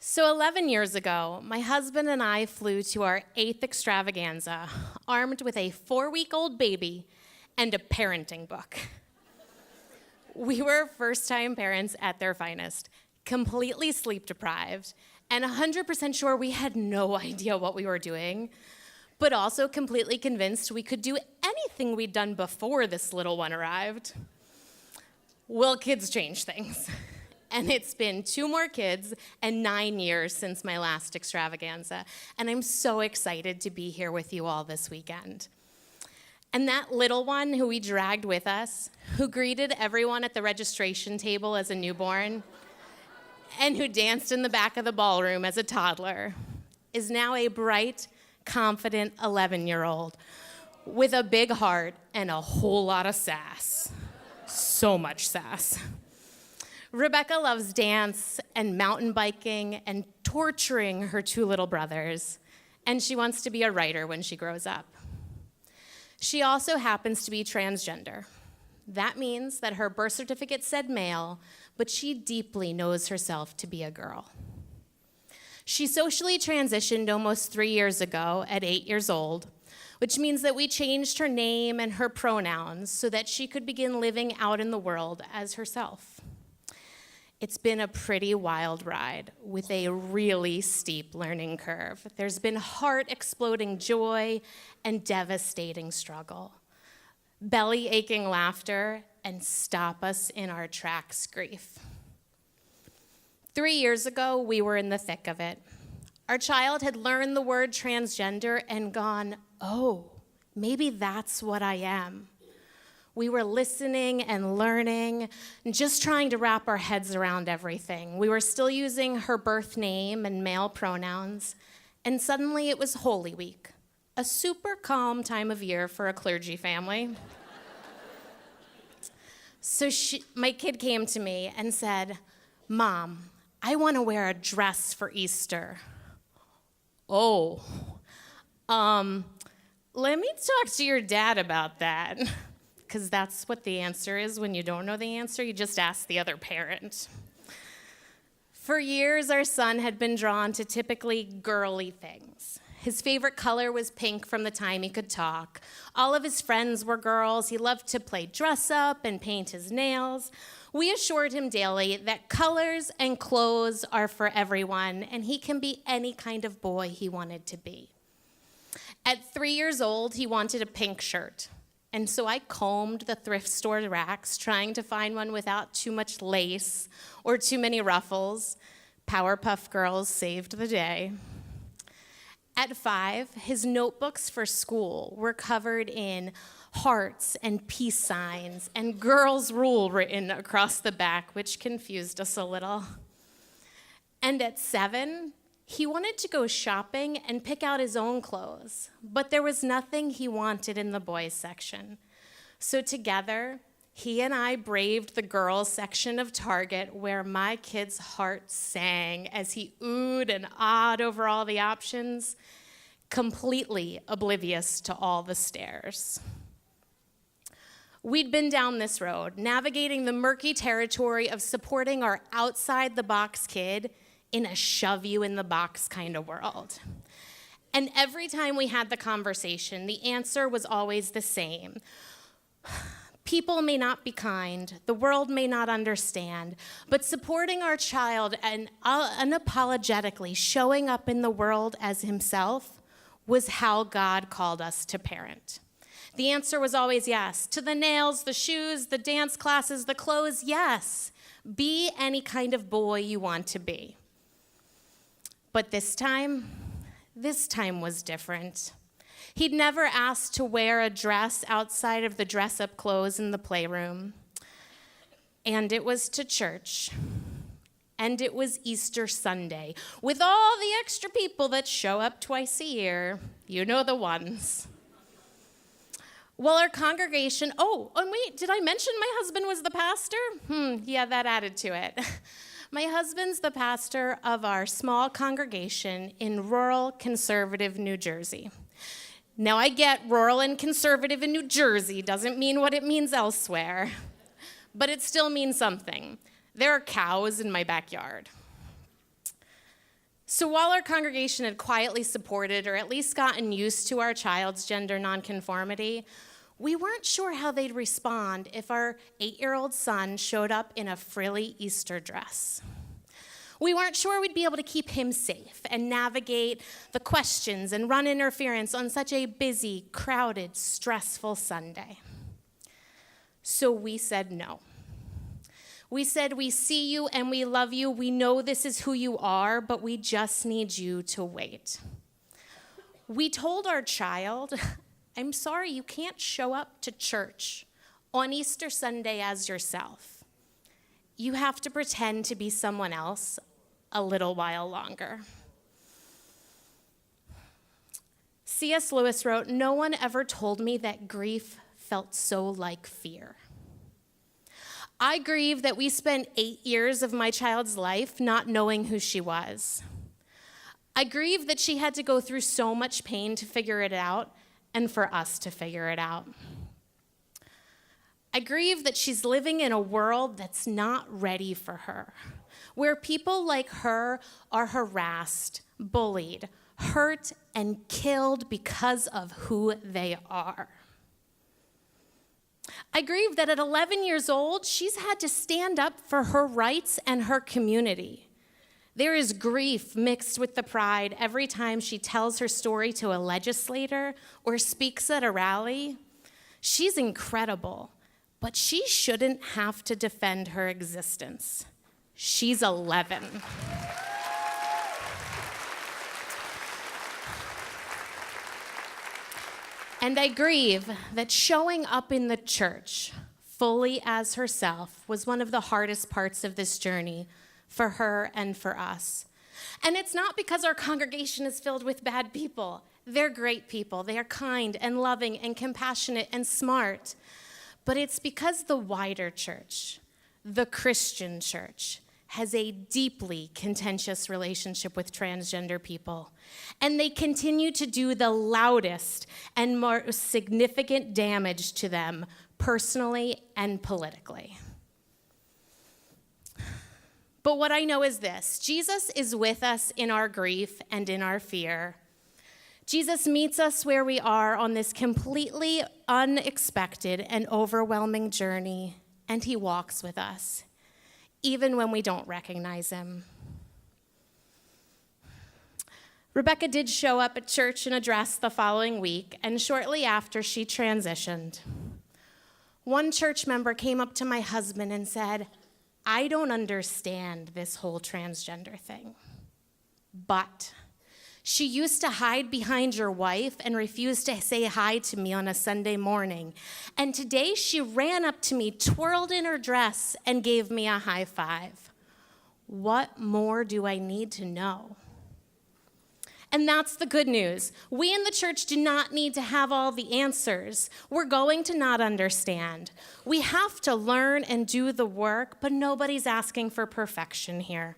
So 11 years ago, my husband and I flew to our 8th extravaganza, armed with a 4-week-old baby and a parenting book. We were first-time parents at their finest, completely sleep-deprived, and 100% sure we had no idea what we were doing, but also completely convinced we could do anything we'd done before this little one arrived. Well, kids change things. And it's been 2 more kids and 9 years since my last extravaganza. And I'm so excited to be here with you all this weekend. And that little one who we dragged with us, who greeted everyone at the registration table as a newborn, and who danced in the back of the ballroom as a toddler, is now a bright, confident 11-year-old with a big heart and a whole lot of sass. So much sass. Rebecca loves dance and mountain biking and torturing her 2 little brothers, and she wants to be a writer when she grows up. She also happens to be transgender. That means that her birth certificate said male, but she deeply knows herself to be a girl. She socially transitioned almost 3 years ago at 8 years old, which means that we changed her name and her pronouns so that she could begin living out in the world as herself. It's been a pretty wild ride with a really steep learning curve. There's been heart-exploding joy and devastating struggle, belly-aching laughter, and stop-us-in-our-tracks grief. 3 years ago, we were in the thick of it. Our child had learned the word transgender and gone, oh, maybe that's what I am. We were listening and learning, and just trying to wrap our heads around everything. We were still using her birth name and male pronouns, and suddenly it was Holy Week, a super calm time of year for a clergy family. So my kid came to me and said, Mom, I want to wear a dress for Easter. Oh, let me talk to your dad about that. Because that's what the answer is when you don't know the answer. You just ask the other parent. For years, our son had been drawn to typically girly things. His favorite color was pink from the time he could talk. All of his friends were girls. He loved to play dress up and paint his nails. We assured him daily that colors and clothes are for everyone, and he can be any kind of boy he wanted to be. At 3 years old, he wanted a pink shirt. And so I combed the thrift store racks, trying to find one without too much lace or too many ruffles. Powerpuff Girls saved the day. At 5, his notebooks for school were covered in hearts and peace signs and girls' rule written across the back, which confused us a little. And at 7, he wanted to go shopping and pick out his own clothes, but there was nothing he wanted in the boys section. So together, he and I braved the girls section of Target, where my kid's heart sang as he oohed and ahed over all the options, completely oblivious to all the stares. We'd been down this road, navigating the murky territory of supporting our outside-the-box kid in a shove-you-in-the-box kind of world. And every time we had the conversation, the answer was always the same. People may not be kind, the world may not understand, but supporting our child and unapologetically showing up in the world as himself was how God called us to parent. The answer was always yes. To the nails, the shoes, the dance classes, the clothes, yes. Be any kind of boy you want to be. But this time was different. He'd never asked to wear a dress outside of the dress-up clothes in the playroom. And it was to church. And it was Easter Sunday, with all the extra people that show up twice a year. You know the ones. Well, our congregation, and wait, did I mention my husband was the pastor? Yeah, that added to it. My husband's the pastor of our small congregation in rural conservative New Jersey. Now, I get rural and conservative in New Jersey doesn't mean what it means elsewhere, but it still means something. There are cows in my backyard. So while our congregation had quietly supported or at least gotten used to our child's gender nonconformity, we weren't sure how they'd respond if our 8-year-old son showed up in a frilly Easter dress. We weren't sure we'd be able to keep him safe and navigate the questions and run interference on such a busy, crowded, stressful Sunday. So we said no. We said, we see you and we love you. We know this is who you are, but we just need you to wait. We told our child, I'm sorry, you can't show up to church on Easter Sunday as yourself. You have to pretend to be someone else a little while longer. C.S. Lewis wrote, "No one ever told me that grief felt so like fear." I grieve that we spent 8 years of my child's life not knowing who she was. I grieve that she had to go through so much pain to figure it out and for us to figure it out. I grieve that she's living in a world that's not ready for her, where people like her are harassed, bullied, hurt, and killed because of who they are. I grieve that at 11 years old, she's had to stand up for her rights and her community. There is grief mixed with the pride every time she tells her story to a legislator or speaks at a rally. She's incredible, but she shouldn't have to defend her existence. She's 11. And I grieve that showing up in the church fully as herself was one of the hardest parts of this journey for her and for us. And it's not because our congregation is filled with bad people. They're great people. They are kind and loving and compassionate and smart. But it's because the wider church, the Christian church, has a deeply contentious relationship with transgender people. And they continue to do the loudest and most significant damage to them personally and politically. But what I know is this: Jesus is with us in our grief and in our fear. Jesus meets us where we are on this completely unexpected and overwhelming journey, and he walks with us, even when we don't recognize him. Rebecca did show up at church in a dress the following week, and shortly after, she transitioned. One church member came up to my husband and said, "I don't understand this whole transgender thing, but she used to hide behind your wife and refuse to say hi to me on a Sunday morning. And today she ran up to me, twirled in her dress, and gave me a high five. What more do I need to know?" And that's the good news. We in the church do not need to have all the answers. We're going to not understand. We have to learn and do the work, but nobody's asking for perfection here.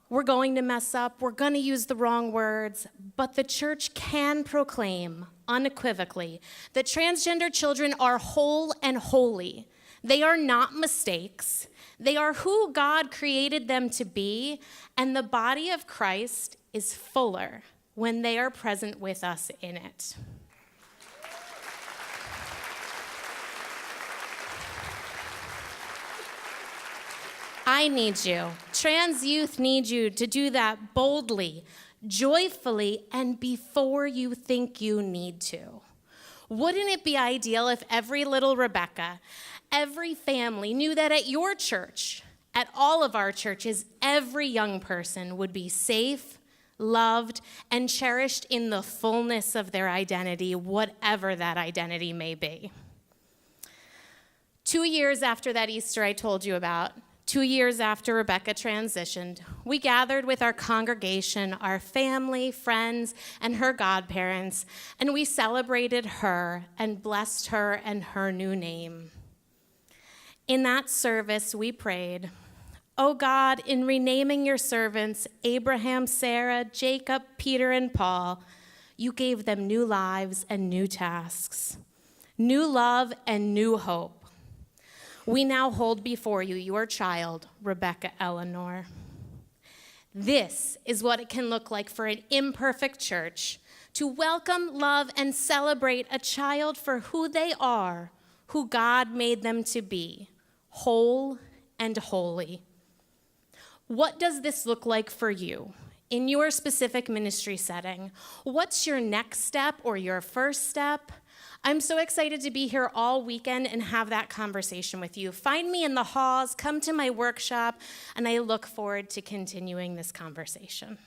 We're going to mess up, we're going to use the wrong words, but the church can proclaim unequivocally that transgender children are whole and holy. They are not mistakes. They are who God created them to be, and the body of Christ is fuller when they are present with us in it. I need you. Trans youth need you to do that boldly, joyfully, and before you think you need to. Wouldn't it be ideal if every little Rebecca, every family knew that at your church, at all of our churches, every young person would be safe, loved, and cherished in the fullness of their identity, whatever that identity may be. 2 years after that Easter I told you about, 2 years after Rebecca transitioned, we gathered with our congregation, our family, friends, and her godparents, and we celebrated her and blessed her and her new name. In that service, we prayed, "O God, in renaming your servants, Abraham, Sarah, Jacob, Peter, and Paul, you gave them new lives and new tasks, new love and new hope. We now hold before you your child, Rebecca Eleanor. This is what it can look like for an imperfect church to welcome, love, and celebrate a child for who they are, who God made them to be, whole and holy. What does this look like for you in your specific ministry setting? What's your next step or your first step? I'm so excited to be here all weekend and have that conversation with you. Find me in the halls, come to my workshop, and I look forward to continuing this conversation.